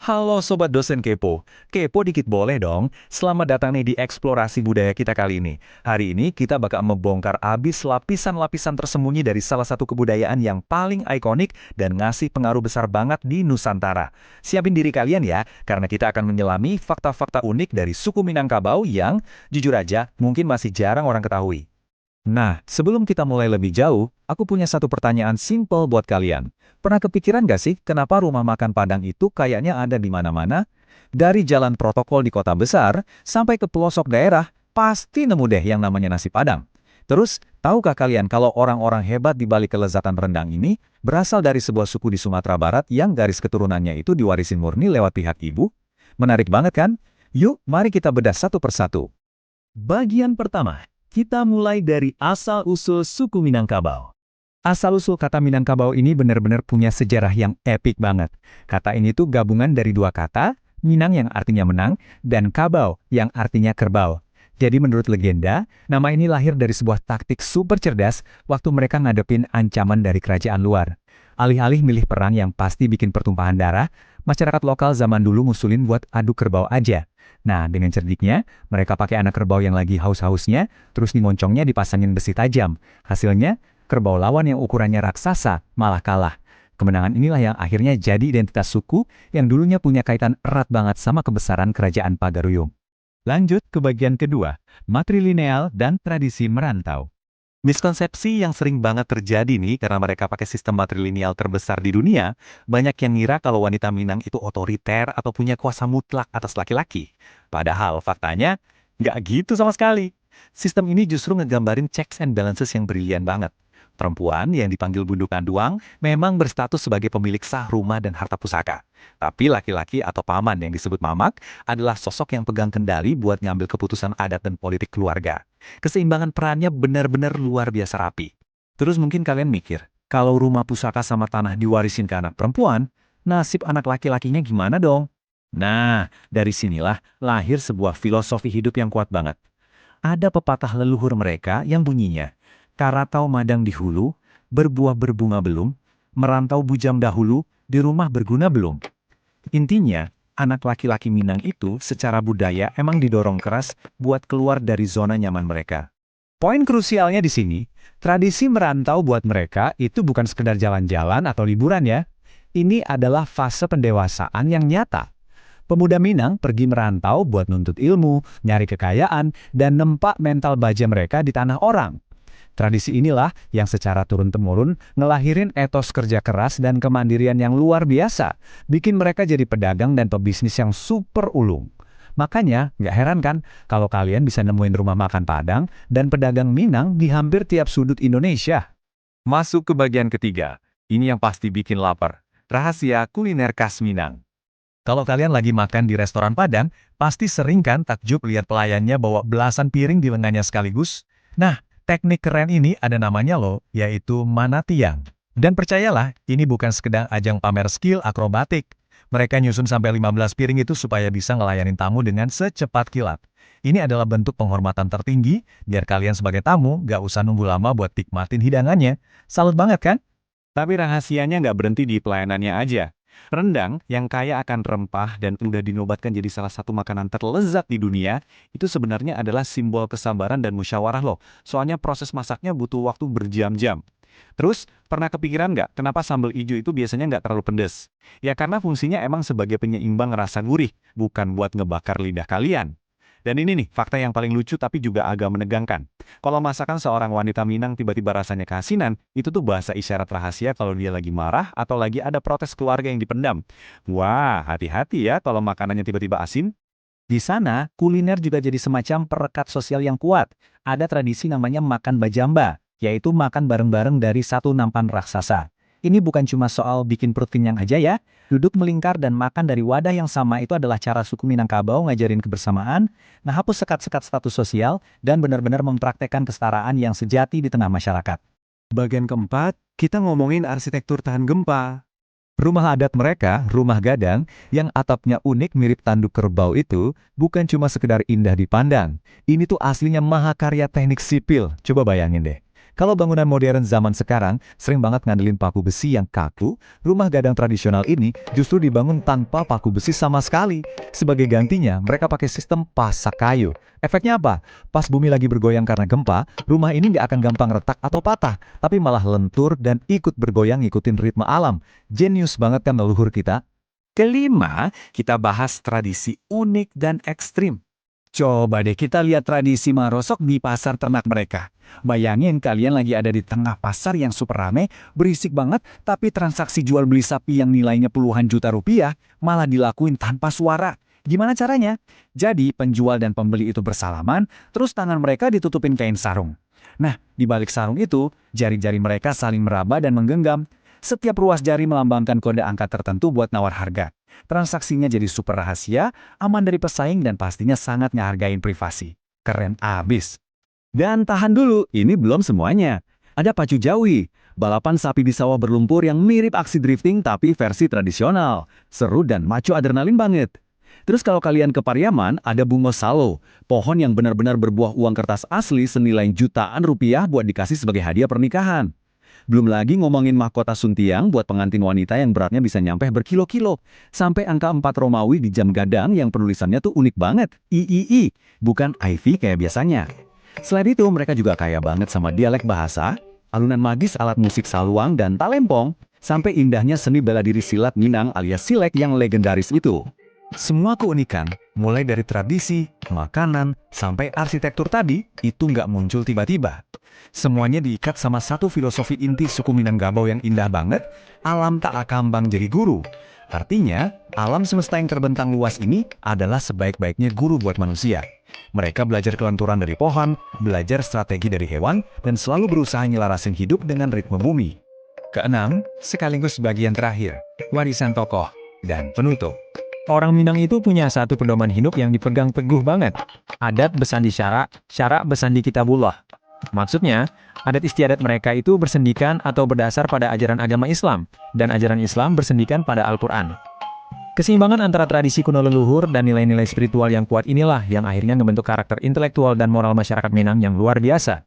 Halo Sobat Dosen Kepo, kepo dikit boleh dong? Selamat datang nih di eksplorasi budaya kita kali ini. Hari ini kita bakal membongkar abis lapisan-lapisan tersembunyi dari salah satu kebudayaan yang paling ikonik dan ngasih pengaruh besar banget di Nusantara. Siapin diri kalian ya, karena kita akan menyelami fakta-fakta unik dari suku Minangkabau yang, jujur aja, mungkin masih jarang orang ketahui. Nah, sebelum kita mulai lebih jauh, aku punya satu pertanyaan simple buat kalian. Pernah kepikiran gak sih kenapa rumah makan Padang itu kayaknya ada di mana-mana? Dari jalan protokol di kota besar, sampai ke pelosok daerah, pasti nemu deh yang namanya nasi Padang. Terus, tahukah kalian kalau orang-orang hebat di balik kelezatan rendang ini berasal dari sebuah suku di Sumatera Barat yang garis keturunannya itu diwarisin murni lewat pihak ibu? Menarik banget kan? Yuk, mari kita bedah satu persatu. Bagian pertama, kita mulai dari asal-usul suku Minangkabau. Asal-usul kata Minangkabau ini benar-benar punya sejarah yang epik banget. Kata ini tuh gabungan dari dua kata, Minang yang artinya menang, dan Kabau yang artinya kerbau. Jadi menurut legenda, nama ini lahir dari sebuah taktik super cerdas waktu mereka ngadepin ancaman dari kerajaan luar. Alih-alih milih perang yang pasti bikin pertumpahan darah, masyarakat lokal zaman dulu ngusulin buat adu kerbau aja. Nah, dengan cerdiknya, mereka pakai anak kerbau yang lagi haus-hausnya, terus di moncongnya dipasangin besi tajam. Hasilnya, kerbau lawan yang ukurannya raksasa malah kalah. Kemenangan inilah yang akhirnya jadi identitas suku yang dulunya punya kaitan erat banget sama kebesaran kerajaan Pagaruyung. Lanjut ke bagian kedua, matrilineal dan tradisi merantau. Miskonsepsi yang sering banget terjadi nih karena mereka pakai sistem matrilineal terbesar di dunia, banyak yang ngira kalau wanita Minang itu otoriter atau punya kuasa mutlak atas laki-laki. Padahal faktanya, nggak gitu sama sekali. Sistem ini justru ngegambarin checks and balances yang brilian banget. Perempuan yang dipanggil Bunduk Kanduang memang berstatus sebagai pemilik sah rumah dan harta pusaka. Tapi laki-laki atau paman yang disebut mamak adalah sosok yang pegang kendali buat ngambil keputusan adat dan politik keluarga. Keseimbangan perannya benar-benar luar biasa rapi. Terus mungkin kalian mikir, kalau rumah pusaka sama tanah diwarisin ke anak perempuan, nasib anak laki-lakinya gimana dong? Nah, dari sinilah lahir sebuah filosofi hidup yang kuat banget. Ada pepatah leluhur mereka yang bunyinya, "Karatau madang di hulu, berbuah berbunga belum, merantau bujang dahulu, di rumah berguna belum." Intinya, anak laki-laki Minang itu secara budaya emang didorong keras buat keluar dari zona nyaman mereka. Poin krusialnya di sini, tradisi merantau buat mereka itu bukan sekedar jalan-jalan atau liburan ya. Ini adalah fase pendewasaan yang nyata. Pemuda Minang pergi merantau buat nuntut ilmu, nyari kekayaan, dan nempak mental baja mereka di tanah orang. Tradisi inilah yang secara turun-temurun ngelahirin etos kerja keras dan kemandirian yang luar biasa, bikin mereka jadi pedagang dan pebisnis yang super ulung. Makanya, nggak heran kan kalau kalian bisa nemuin rumah makan Padang dan pedagang Minang di hampir tiap sudut Indonesia. Masuk ke bagian ketiga. Ini yang pasti bikin lapar. Rahasia kuliner khas Minang. Kalau kalian lagi makan di restoran Padang, pasti sering kan takjub lihat pelayannya bawa belasan piring di lengannya sekaligus? Nah, teknik keren ini ada namanya loh, yaitu manatiang. Dan percayalah, ini bukan sekedar ajang pamer skill akrobatik. Mereka nyusun sampai 15 piring itu supaya bisa ngelayanin tamu dengan secepat kilat. Ini adalah bentuk penghormatan tertinggi, biar kalian sebagai tamu gak usah nunggu lama buat nikmatin hidangannya. Salut banget kan? Tapi rahasianya nggak berhenti di pelayanannya aja. Rendang yang kaya akan rempah dan udah dinobatkan jadi salah satu makanan terlezat di dunia, itu sebenarnya adalah simbol kesabaran dan musyawarah loh. Soalnya proses masaknya butuh waktu berjam-jam. Terus, pernah kepikiran nggak kenapa sambal ijo itu biasanya nggak terlalu pedas? Ya karena fungsinya emang sebagai penyeimbang rasa gurih, bukan buat ngebakar lidah kalian. Dan ini nih, fakta yang paling lucu tapi juga agak menegangkan. Kalau masakan seorang wanita Minang tiba-tiba rasanya keasinan, itu tuh bahasa isyarat rahasia kalau dia lagi marah atau lagi ada protes keluarga yang dipendam. Wah, hati-hati ya kalau makanannya tiba-tiba asin. Di sana, kuliner juga jadi semacam perekat sosial yang kuat. Ada tradisi namanya makan bajamba, yaitu makan bareng-bareng dari satu nampan raksasa. Ini bukan cuma soal bikin perut kenyang aja ya. Duduk melingkar dan makan dari wadah yang sama itu adalah cara suku Minangkabau ngajarin kebersamaan, ngehapus sekat-sekat status sosial, dan benar-benar mempraktekkan kesetaraan yang sejati di tengah masyarakat. Bagian keempat, kita ngomongin arsitektur tahan gempa. Rumah adat mereka, rumah gadang, yang atapnya unik mirip tanduk kerbau itu, bukan cuma sekedar indah dipandang. Ini tuh aslinya mahakarya teknik sipil, coba bayangin deh. Kalau bangunan modern zaman sekarang sering banget ngandelin paku besi yang kaku, rumah gadang tradisional ini justru dibangun tanpa paku besi sama sekali. Sebagai gantinya, mereka pakai sistem pasak kayu. Efeknya apa? Pas bumi lagi bergoyang karena gempa, rumah ini nggak akan gampang retak atau patah, tapi malah lentur dan ikut bergoyang ngikutin ritme alam. Jenius banget kan leluhur kita? Kelima, kita bahas tradisi unik dan ekstrim. Coba deh kita lihat tradisi marosok di pasar ternak mereka. Bayangin kalian lagi ada di tengah pasar yang super rame, berisik banget, tapi transaksi jual beli sapi yang nilainya puluhan juta rupiah malah dilakuin tanpa suara. Gimana caranya? Jadi penjual dan pembeli itu bersalaman, terus tangan mereka ditutupin kain sarung. Nah, di balik sarung itu, jari-jari mereka saling meraba dan menggenggam. Setiap ruas jari melambangkan kode angka tertentu buat nawar harga. Transaksinya jadi super rahasia, aman dari pesaing dan pastinya sangat ngehargain privasi. Keren abis. Dan tahan dulu, ini belum semuanya. Ada pacu jawi, balapan sapi di sawah berlumpur yang mirip aksi drifting tapi versi tradisional. Seru dan macu adrenalin banget. Terus kalau kalian ke Pariaman, ada bungo salo, pohon yang benar-benar berbuah uang kertas asli senilai jutaan rupiah buat dikasih sebagai hadiah pernikahan. Belum lagi ngomongin mahkota suntiang buat pengantin wanita yang beratnya bisa nyampe berkilo-kilo. Sampai angka 4 Romawi di jam gadang yang penulisannya tuh unik banget. III, bukan IV kayak biasanya. Selain itu, mereka juga kaya banget sama dialek bahasa, alunan magis alat musik saluang dan talempong, sampai indahnya seni bela diri silat Minang alias silek yang legendaris itu. Semua keunikan, mulai dari tradisi, makanan, sampai arsitektur tadi, itu nggak muncul tiba-tiba. Semuanya diikat sama satu filosofi inti suku Minangkabau yang indah banget, alam tak akambang jadi guru. Artinya, alam semesta yang terbentang luas ini adalah sebaik-baiknya guru buat manusia. Mereka belajar kelenturan dari pohon, belajar strategi dari hewan, dan selalu berusaha nyelarasin hidup dengan ritme bumi. Keenam, sekaligus bagian terakhir, warisan tokoh dan penutup. Orang Minang itu punya satu pedoman hidup yang dipegang teguh banget. Adat besandi syara, syara besandi kitabullah. Maksudnya, adat istiadat mereka itu bersendikan atau berdasar pada ajaran agama Islam, dan ajaran Islam bersendikan pada Al-Quran. Keseimbangan antara tradisi kuno leluhur dan nilai-nilai spiritual yang kuat inilah yang akhirnya membentuk karakter intelektual dan moral masyarakat Minang yang luar biasa.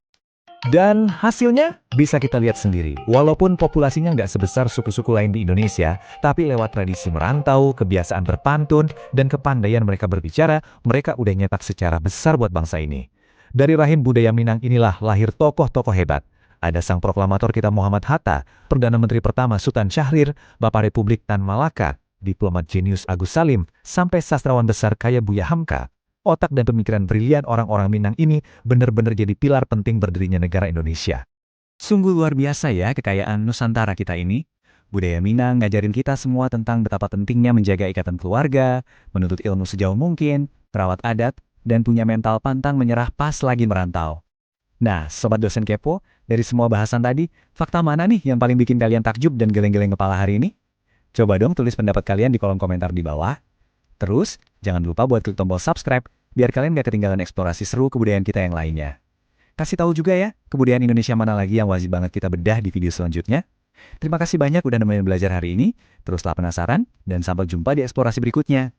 Dan hasilnya bisa kita lihat sendiri. Walaupun populasinya nggak sebesar suku-suku lain di Indonesia, tapi lewat tradisi merantau, kebiasaan berpantun, dan kepandaian mereka berbicara, mereka udah nyetak secara besar buat bangsa ini. Dari rahim budaya Minang inilah lahir tokoh-tokoh hebat. Ada sang proklamator kita Muhammad Hatta, Perdana Menteri pertama Sultan Syahrir, Bapak Republik Tan Malaka, diplomat jenius Agus Salim, sampai sastrawan besar kayak Buya Hamka. Otak dan pemikiran brilian orang-orang Minang ini benar-benar jadi pilar penting berdirinya negara Indonesia. Sungguh luar biasa ya kekayaan Nusantara kita ini. Budaya Minang ngajarin kita semua tentang betapa pentingnya menjaga ikatan keluarga, menuntut ilmu sejauh mungkin, merawat adat, dan punya mental pantang menyerah pas lagi merantau. Nah, Sobat Dosen Kepo, dari semua bahasan tadi, fakta mana nih yang paling bikin kalian takjub dan geleng-geleng kepala hari ini? Coba dong tulis pendapat kalian di kolom komentar di bawah. Terus, jangan lupa buat klik tombol subscribe, biar kalian gak ketinggalan eksplorasi seru kebudayaan kita yang lainnya. Kasih tahu juga ya, kebudayaan Indonesia mana lagi yang wajib banget kita bedah di video selanjutnya. Terima kasih banyak udah nemenin belajar hari ini, teruslah penasaran, dan sampai jumpa di eksplorasi berikutnya.